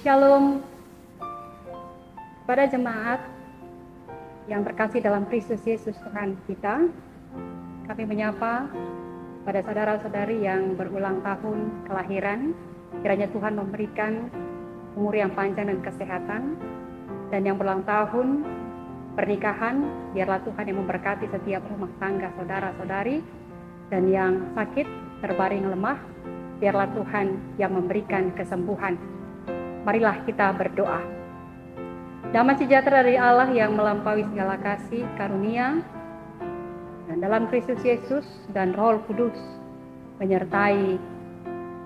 Shalom pada jemaat yang terkasih dalam Kristus Yesus Tuhan kita. Kami menyapa pada saudara-saudari yang berulang tahun kelahiran. Kiranya Tuhan memberikan umur yang panjang dan kesehatan. Dan yang berulang tahun pernikahan, biarlah Tuhan yang memberkati setiap rumah tangga saudara-saudari. Dan yang sakit, terbaring lemah, biarlah Tuhan yang memberikan kesembuhan. Marilah kita berdoa. Damai sejahtera dari Allah yang melampaui segala kasih karunia, dan dalam Kristus Yesus dan Roh Kudus menyertai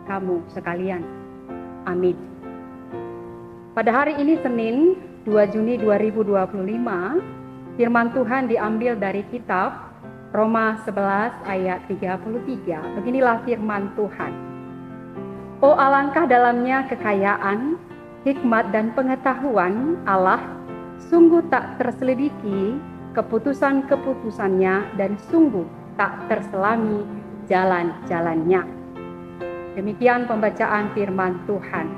kamu sekalian. Amin. Pada hari ini Senin 2 Juni 2025, firman Tuhan diambil dari kitab Roma 11 ayat 33. Beginilah firman Tuhan. Oh, alangkah dalamnya kekayaan, hikmat dan pengetahuan Allah, sungguh tak terselidiki keputusan-keputusannya dan sungguh tak terselami jalan-jalannya. Demikian pembacaan firman Tuhan.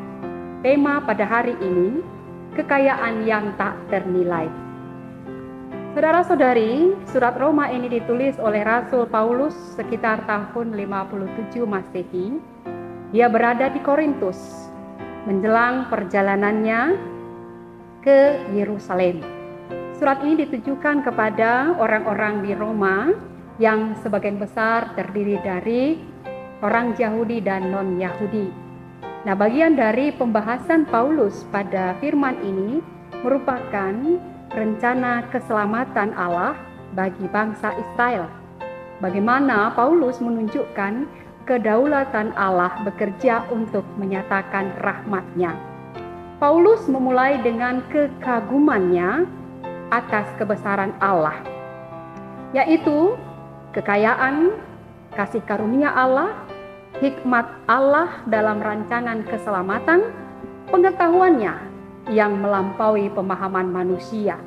Tema pada hari ini, kekayaan yang tak ternilai. Saudara-saudari, surat Roma ini ditulis oleh Rasul Paulus sekitar tahun 57 Masehi. Dia berada di Korintus menjelang perjalanannya ke Yerusalem. Surat ini ditujukan kepada orang-orang di Roma yang sebagian besar terdiri dari orang Yahudi dan non-Yahudi. Nah, bagian dari pembahasan Paulus pada firman ini merupakan rencana keselamatan Allah bagi bangsa Israel. Bagaimana Paulus menunjukkan kedaulatan Allah bekerja untuk menyatakan rahmat-Nya. Paulus memulai dengan kekagumannya atas kebesaran Allah, yaitu kekayaan, kasih karunia Allah, hikmat Allah dalam rancangan keselamatan, pengetahuannya yang melampaui pemahaman manusia.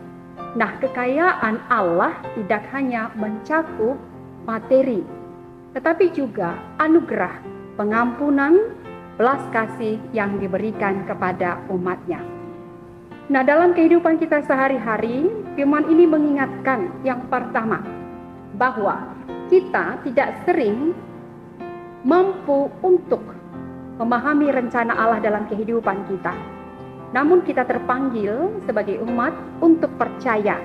Nah, kekayaan Allah tidak hanya mencakup materi, tetapi juga anugerah, pengampunan, belas kasih yang diberikan kepada umat-Nya. Nah, dalam kehidupan kita sehari-hari, firman ini mengingatkan yang pertama, bahwa kita tidak sering mampu untuk memahami rencana Allah dalam kehidupan kita. Namun kita terpanggil sebagai umat untuk percaya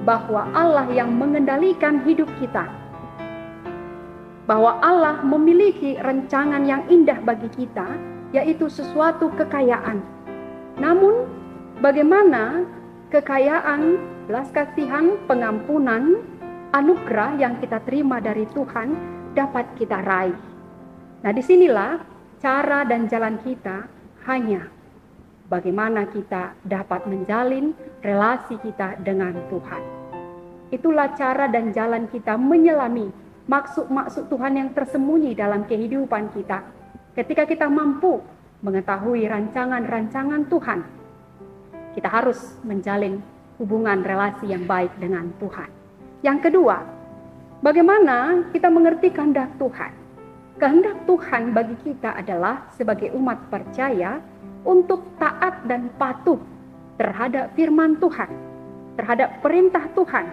bahwa Allah yang mengendalikan hidup kita, bahwa Allah memiliki rancangan yang indah bagi kita, yaitu sesuatu kekayaan. Namun, bagaimana kekayaan, belas kasihan, pengampunan, anugerah yang kita terima dari Tuhan dapat kita raih? Nah, disinilah cara dan jalan kita hanya bagaimana kita dapat menjalin relasi kita dengan Tuhan. Itulah cara dan jalan kita menyelami maksud-maksud Tuhan yang tersembunyi dalam kehidupan kita. Ketika kita mampu mengetahui rancangan-rancangan Tuhan, kita harus menjalin hubungan relasi yang baik dengan Tuhan. Yang kedua, bagaimana kita mengerti kehendak Tuhan? Kehendak Tuhan bagi kita adalah sebagai umat percaya untuk taat dan patuh terhadap firman Tuhan, terhadap perintah Tuhan.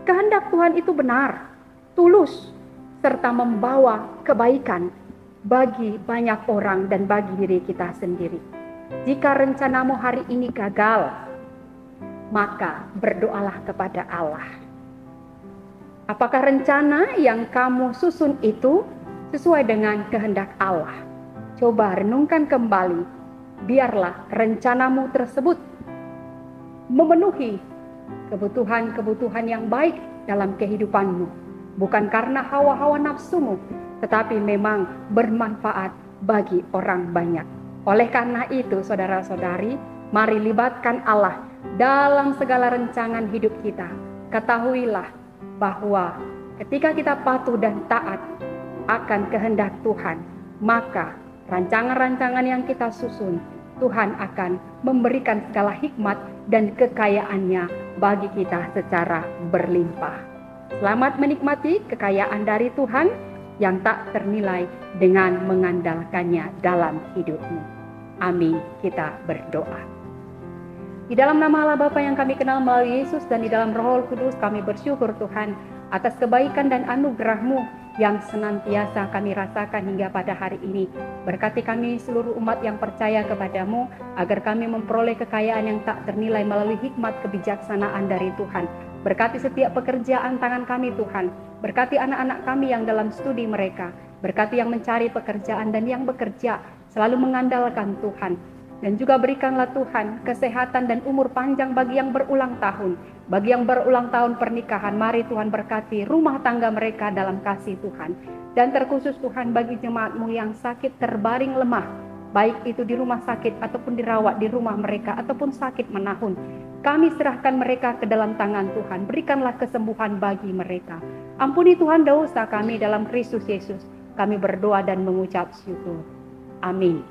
Kehendak Tuhan itu benar, tulus, serta membawa kebaikan bagi banyak orang dan bagi diri kita sendiri. Jika rencanamu hari ini gagal, maka berdoalah kepada Allah. Apakah rencana yang kamu susun itu sesuai dengan kehendak Allah? Coba renungkan kembali. Biarlah rencanamu tersebut memenuhi kebutuhan-kebutuhan yang baik dalam kehidupanmu. Bukan karena hawa-hawa nafsumu, tetapi memang bermanfaat bagi orang banyak. Oleh karena itu, saudara-saudari, mari libatkan Allah dalam segala rancangan hidup kita. Ketahuilah bahwa ketika kita patuh dan taat akan kehendak Tuhan, maka rancangan-rancangan yang kita susun, Tuhan akan memberikan segala hikmat dan kekayaannya bagi kita secara berlimpah. Selamat menikmati kekayaan dari Tuhan yang tak ternilai dengan mengandalkannya dalam hidupmu. Amin. Kita berdoa. Di dalam nama Allah Bapa yang kami kenal melalui Yesus dan di dalam Roh Kudus, kami bersyukur Tuhan atas kebaikan dan anugerah-Mu yang senantiasa kami rasakan hingga pada hari ini. Berkati kami seluruh umat yang percaya kepada-Mu, agar kami memperoleh kekayaan yang tak ternilai melalui hikmat kebijaksanaan dari Tuhan. Berkati setiap pekerjaan tangan kami Tuhan. Berkati anak-anak kami yang dalam studi mereka. Berkati yang mencari pekerjaan dan yang bekerja, selalu mengandalkan Tuhan. Dan juga berikanlah Tuhan kesehatan dan umur panjang bagi yang berulang tahun. Bagi yang berulang tahun pernikahan, mari Tuhan berkati rumah tangga mereka dalam kasih Tuhan. Dan terkhusus Tuhan bagi jemaat-Mu yang sakit terbaring lemah, baik itu di rumah sakit ataupun dirawat di rumah mereka ataupun sakit menahun. Kami serahkan mereka ke dalam tangan Tuhan. Berikanlah kesembuhan bagi mereka. Ampuni Tuhan dosa kami dalam Kristus Yesus. Kami berdoa dan mengucap syukur. Amin.